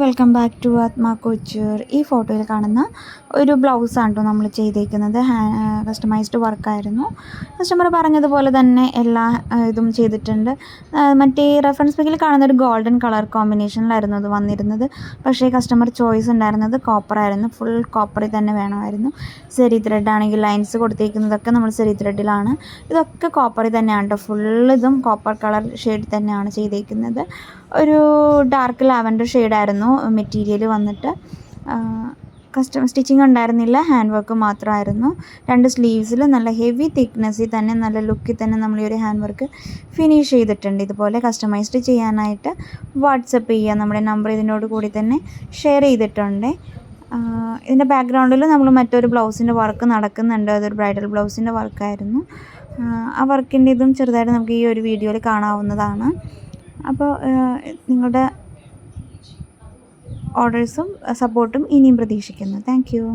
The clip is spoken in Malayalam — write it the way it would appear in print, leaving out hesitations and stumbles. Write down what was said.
വെൽക്കം ബാക്ക് ടു ആത്മാ കോച്ചൂർ. ഈ ഫോട്ടോയിൽ കാണുന്ന ഒരു ബ്ലൗസാണ് കേട്ടോ നമ്മൾ ചെയ്തേക്കുന്നത്. കസ്റ്റമൈസ്ഡ് വർക്കായിരുന്നു. കസ്റ്റമർ പറഞ്ഞതുപോലെ തന്നെ എല്ലാ ഇതും ചെയ്തിട്ടുണ്ട്. മറ്റേ റെഫറൻസ് പിക്കിൽ കാണുന്ന ഒരു ഗോൾഡൻ കളർ കോമ്പിനേഷനിലായിരുന്നു അത് വന്നിരുന്നത്. പക്ഷേ കസ്റ്റമർ ചോയ്സ് ഉണ്ടായിരുന്നത് കോപ്പറായിരുന്നു. ഫുൾ കോപ്പറിൽ തന്നെ വേണമായിരുന്നു. സെറി ത്രെഡ് ആണെങ്കിൽ ലൈൻസ് കൊടുത്തേക്കുന്നതൊക്കെ നമ്മൾ സെറി ത്രെഡിലാണ്. ഇതൊക്കെ കോപ്പറിൽ തന്നെയാണ് കേട്ടോ. ഫുൾ ഇതും കോപ്പർ കളർ ഷെയ്ഡ് തന്നെയാണ് ചെയ്തേക്കുന്നത്. ഒരു ഡാർക്ക് ലാവൻഡർ ഷെയ്ഡായിരുന്നു മെറ്റീരിയൽ വന്നിട്ട്. സ്റ്റിച്ചിങ് ഉണ്ടായിരുന്നില്ല, ഹാൻഡ് വർക്ക് മാത്രമായിരുന്നു. 2 സ്ലീവ്സിൽ നല്ല ഹെവി തിക്നെസ്സിൽ തന്നെ നല്ല ലുക്കിൽ തന്നെ നമ്മൾ ഈ ഒരു ഹാൻഡ് വർക്ക് ഫിനിഷ് ചെയ്തിട്ടുണ്ട്. ഇതുപോലെ കസ്റ്റമൈസ്ഡ് ചെയ്യാനായിട്ട് വാട്സപ്പ് ചെയ്യുക. നമ്മുടെ നമ്പർ ഇതിനോട് കൂടി തന്നെ ഷെയർ ചെയ്തിട്ടുണ്ട്. ഇതിൻ്റെ ബാക്ക്ഗ്രൗണ്ടിൽ നമ്മൾ മറ്റൊരു ബ്ലൗസിൻ്റെ വർക്ക് നടക്കുന്നുണ്ട്. അതൊരു ബ്രൈഡൽ ബ്ലൗസിൻ്റെ വർക്കായിരുന്നു. ആ വർക്കിൻ്റെ ഇതും ചെറുതായിട്ട് നമുക്ക് ഈ ഒരു വീഡിയോയിൽ കാണാവുന്നതാണ്. അപ്പോൾ നിങ്ങളുടെ ഓർഡേഴ്സും സപ്പോർട്ടും ഇനിയും പ്രതീക്ഷിക്കുന്നു. Thank you.